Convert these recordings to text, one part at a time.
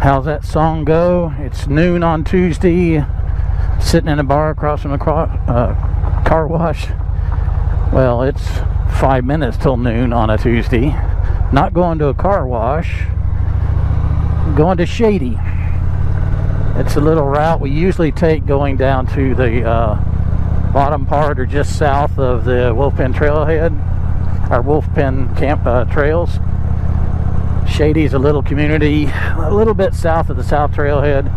How's that song go? It's noon on Tuesday, sitting in a bar across from a car wash. Well, it's 5 minutes till noon on a Tuesday. Not going to a car wash, going to Shady. It's a little route we usually take going down to the bottom part or just south of the Wolfpen Trailhead, our Wolfpen Camp Trails. Shady's a little community a little bit south of the South Trailhead,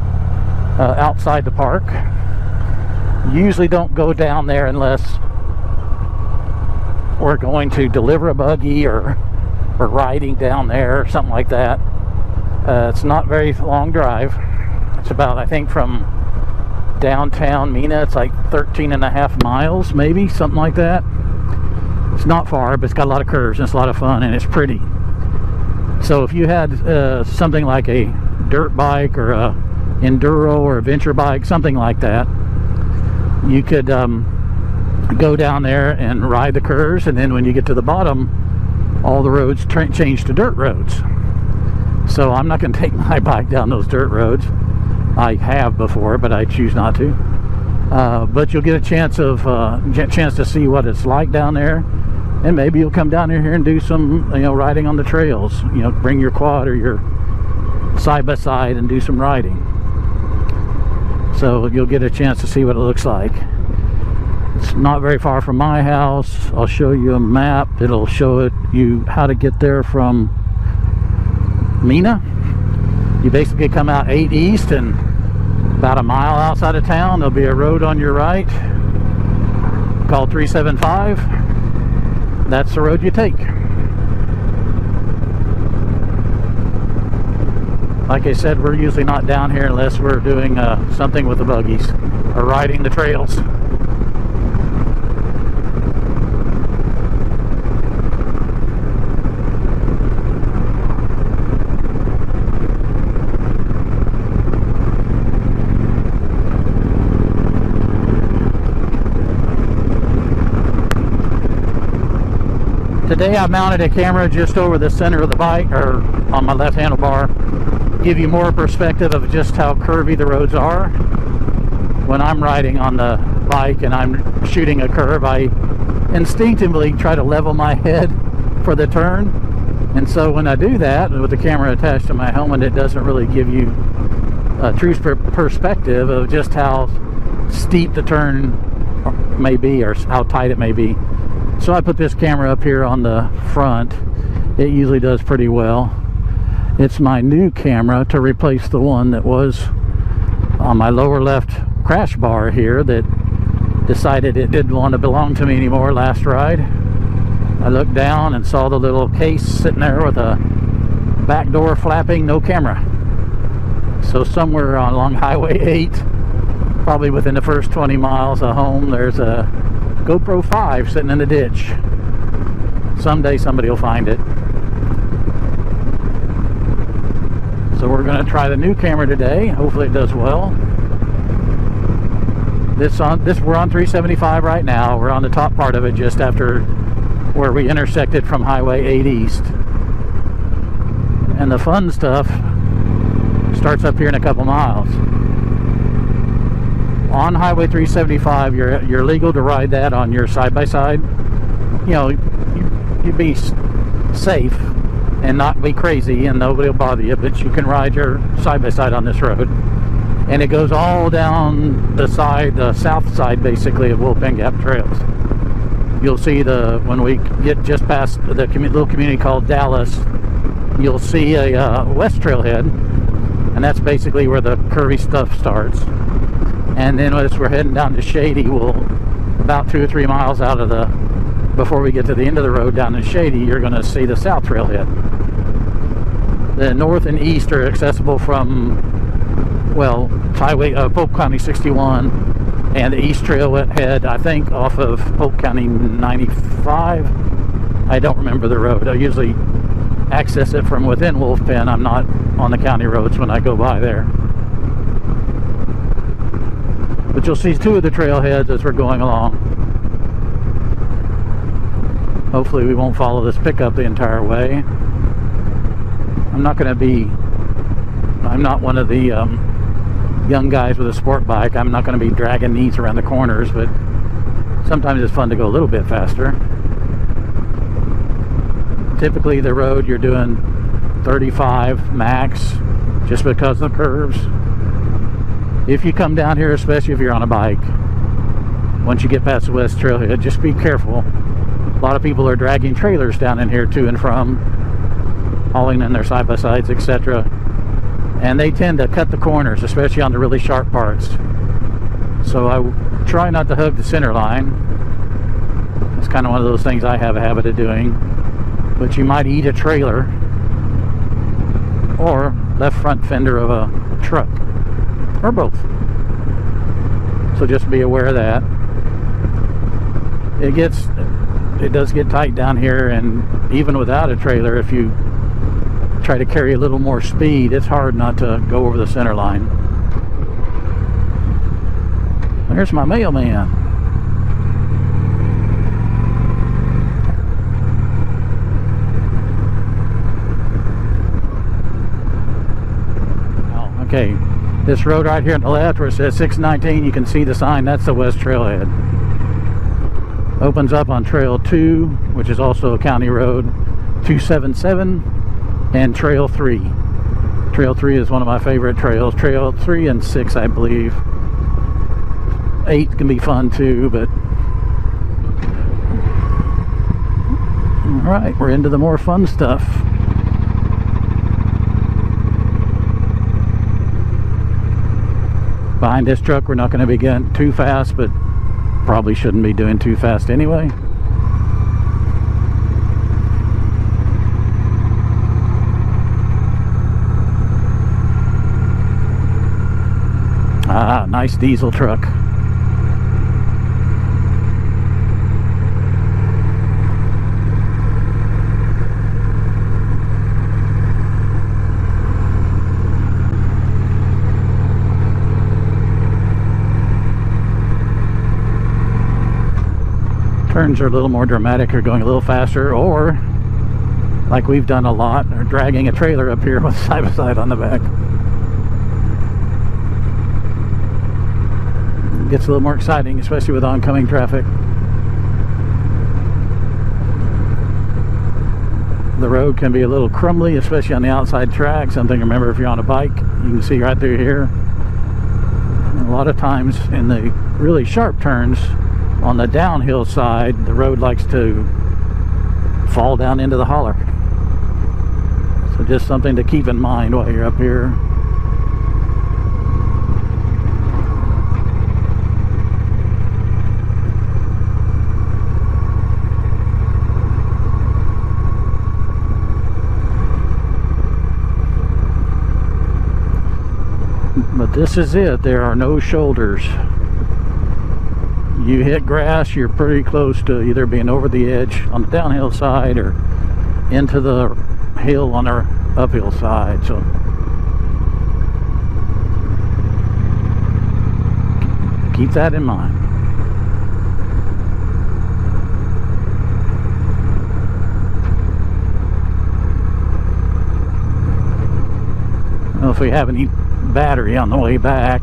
outside the park. Usually don't go down there unless we're going to deliver a buggy or riding down there or something like that. It's not very long drive. It's about, I think, from downtown Mena, it's like 13.5 miles, maybe, something like that. It's not far, but it's got a lot of curves and it's a lot of fun and it's pretty. So if you had something like a dirt bike or a enduro or adventure bike, something like that, you could go down there and ride the curves, and then when you get to the bottom, all the roads change to dirt roads. So I'm not going to take my bike down those dirt roads. I have before, but I choose not to. But you'll get a chance to see what it's like down there, and maybe you'll come down here and do some, riding on the trails. Bring your quad or your side by side and do some riding. So you'll get a chance to see what it looks like. It's not very far from my house. I'll show you a map. It'll show you how to get there from Mena. You basically come out 8 east and about a mile outside of town there'll be a road on your right called 375. That's the road you take. Like I said, we're usually not down here unless we're doing something with the buggies or riding the trails. Today I mounted a camera just over the center of the bike, or on my left handlebar, give you more perspective of just how curvy the roads are. When I'm riding on the bike and I'm shooting a curve, I instinctively try to level my head for the turn, and so when I do that with the camera attached to my helmet, it doesn't really give you a true perspective of just how steep the turn may be or how tight it may be. So I put this camera up here on the front. It usually does pretty well. It's my new camera to replace the one that was on my lower left crash bar here that decided it didn't want to belong to me anymore last ride. I looked down and saw the little case sitting there with a back door flapping, no camera. So somewhere along Highway 8, probably within the first 20 miles of home, there's a GoPro 5 sitting in the ditch. Someday somebody will find it. So we're going to try the new camera today. Hopefully it does well. We're on 375 right now. We're on the top part of it just after where we intersected from Highway 8 East. And the fun stuff starts up here in a couple miles. On Highway 375, you're legal to ride that on your side-by-side. You'd be safe and not be crazy and nobody will bother you, but you can ride your side-by-side on this road. And it goes all down the south side basically of Wolfpen Gap Trails. You'll see when we get just past the little community called Dallas, you'll see a West Trailhead, and that's basically where the curvy stuff starts. And then as we're heading down to Shady, about 2 or 3 miles out of before we get to the end of the road down to Shady, you're going to see the South Trailhead. The north and east are accessible from, Highway Polk County 61, and the east trailhead, I think, off of Polk County 95. I don't remember the road. I usually access it from within Wolfpen. I'm not on the county roads when I go by there. But you'll see 2 of the trailheads as we're going along. Hopefully we won't follow this pickup the entire way. I'm not going to be I'm not one of the young guys with a sport bike. I'm not going to be dragging these around the corners, but sometimes it's fun to go a little bit faster. Typically the road you're doing 35 max just because of the curves. If you come down here, especially if you're on a bike, once you get past the West Trailhead, just be careful. A lot of people are dragging trailers down in here to and from, hauling in their side-by-sides, etc. And they tend to cut the corners, especially on the really sharp parts. So I try not to hug the center line. It's kind of one of those things I have a habit of doing. But you might eat a trailer or left front fender of a truck, or both. So just be aware of that. It does get tight down here, and even without a trailer, if you try to carry a little more speed, it's hard not to go over the center line. There's my mailman. Okay, this road right here on the left where it says 619, you can see the sign, that's the West Trailhead. Opens up on Trail 2, which is also a county road, 277, and Trail 3. Trail 3 is one of my favorite trails. Trail 3 and 6, I believe. 8 can be fun too, but... Alright, we're into the more fun stuff. Behind this truck we're not going to be getting too fast, but probably shouldn't be doing too fast anyway. Ah, nice diesel truck. Turns are a little more dramatic, or going a little faster, or like we've done a lot, or dragging a trailer up here with side-by-side on the back. It gets a little more exciting, especially with oncoming traffic. The road can be a little crumbly, especially on the outside track. Something to remember if you're on a bike. You can see right through here. And a lot of times in the really sharp turns, on the downhill side, the road likes to fall down into the holler. So just something to keep in mind while you're up here. But this is it. There are no shoulders. You hit grass, you're pretty close to either being over the edge on the downhill side or into the hill on our uphill side. So keep that in mind. Well, if we have any battery on the way back,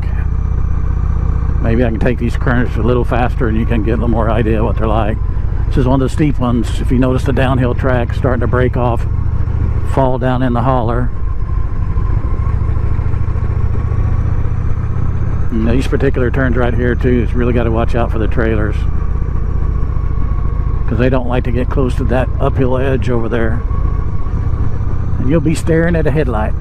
maybe I can take these corners a little faster and you can get a little more idea what they're like. This is one of the steep ones. If you notice the downhill track starting to break off, fall down in the holler. And these particular turns right here too, is really got to watch out for the trailers, because they don't like to get close to that uphill edge over there. And you'll be staring at a headlight.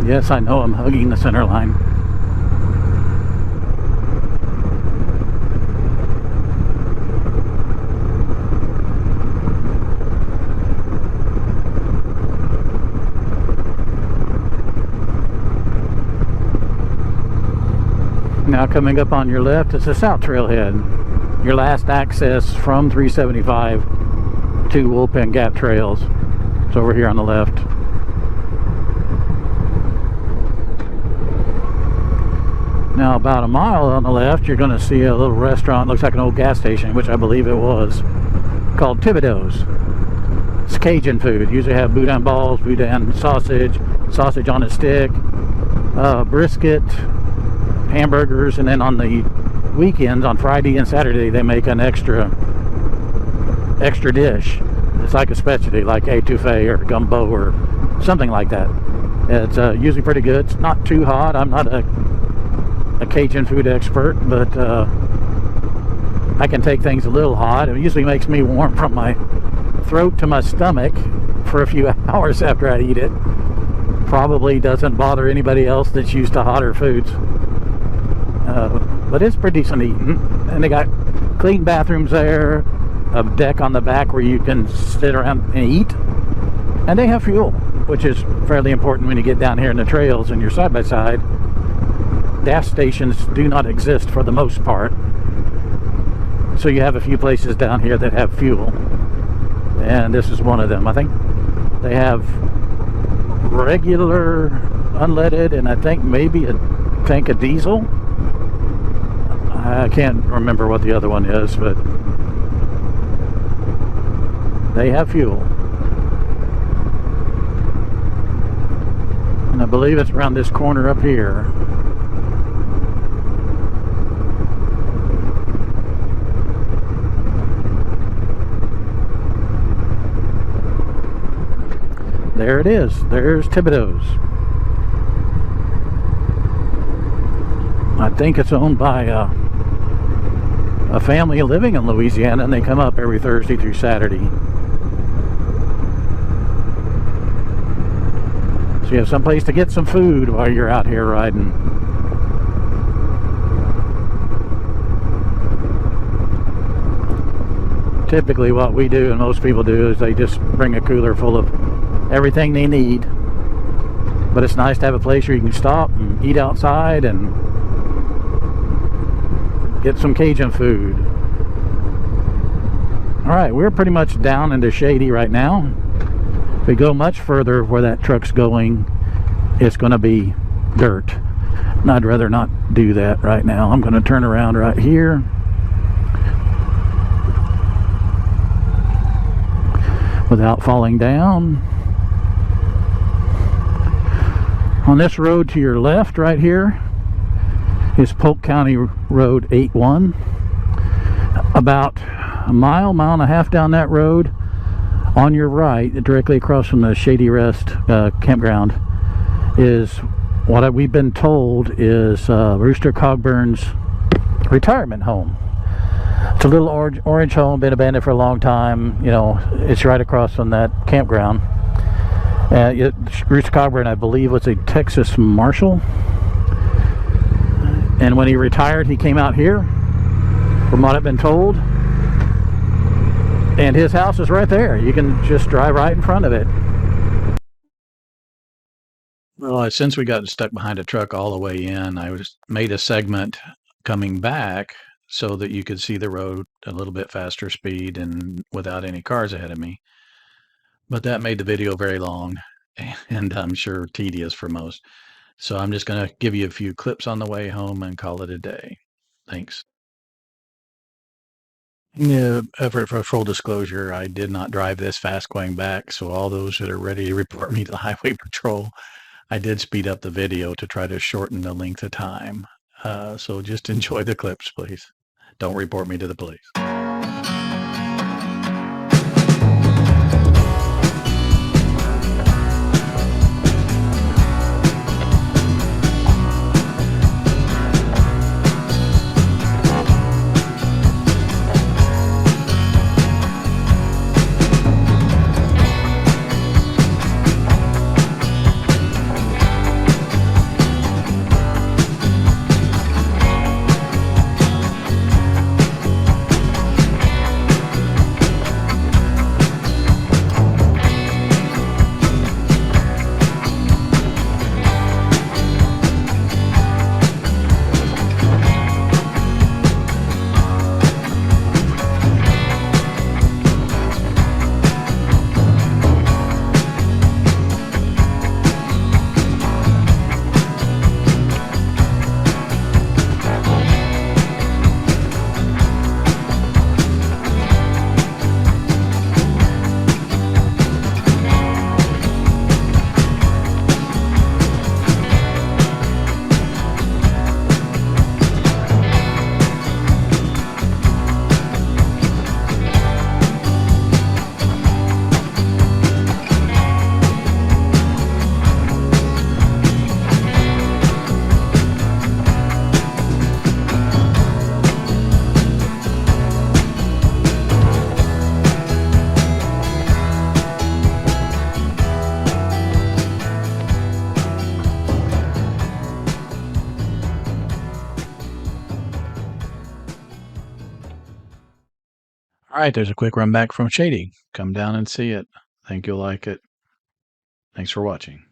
Yes, I know I'm hugging the center line. Now coming up on your left is the South Trailhead, your last access from 375 to Wolfpen Gap Trails. It's over here on the left. Now about a mile on the left, you're going to see a little restaurant, looks like an old gas station, which I believe it was, called Thibodeau's. It's Cajun food. Usually have boudin balls, boudin sausage on a stick, brisket, hamburgers, and then on the weekends, on Friday and Saturday, they make an extra dish. It's like a specialty, like etouffee or gumbo or something like that. It's usually pretty good. It's not too hot. I'm not a Cajun food expert, but I can take things a little hot. It usually makes me warm from my throat to my stomach for a few hours after I eat it. Probably doesn't bother anybody else that's used to hotter foods. But it's pretty decent eating. And they got clean bathrooms there, a deck on the back where you can sit around and eat. And they have fuel, which is fairly important when you get down here in the trails and you're side by side. Gas stations do not exist for the most part. So you have a few places down here that have fuel. And this is one of them. I think they have regular unleaded and I think maybe a tank of diesel. I can't remember what the other one is, but they have fuel. And I believe it's around this corner up here. There it is. There's Thibodeau's. I think it's owned by a family living in Louisiana, and they come up every Thursday through Saturday. So you have some place to get some food while you're out here riding. Typically what we do, and most people do, is they just bring a cooler full of everything they need. But it's nice to have a place where you can stop and eat outside and get some Cajun food. Alright, we're pretty much down into Shady right now. If we go much further where that truck's going, it's going to be dirt. And I'd rather not do that right now. I'm going to turn around right here. Without falling down. On this road to your left right here is Polk County Road 81. About a mile and a half down that road, on your right, directly across from the Shady Rest campground, is what we've been told is Rooster Cogburn's retirement home. It's a little orange home, been abandoned for a long time. You know, it's right across from that campground. Rooster Cogburn, I believe, was a Texas Marshal. And when he retired, he came out here, from what I've been told. And his house is right there. You can just drive right in front of it. Well, since we got stuck behind a truck all the way in, I made a segment coming back so that you could see the road a little bit faster speed and without any cars ahead of me. But that made the video very long and I'm sure tedious for most. So I'm just going to give you a few clips on the way home and call it a day. Thanks. Yeah, for full disclosure, I did not drive this fast going back. So all those that are ready to report me to the Highway Patrol, I did speed up the video to try to shorten the length of time. So just enjoy the clips, please. Don't report me to the police. All right, there's a quick run back from Shady. Come down and see it. Think you'll like it. Thanks for watching.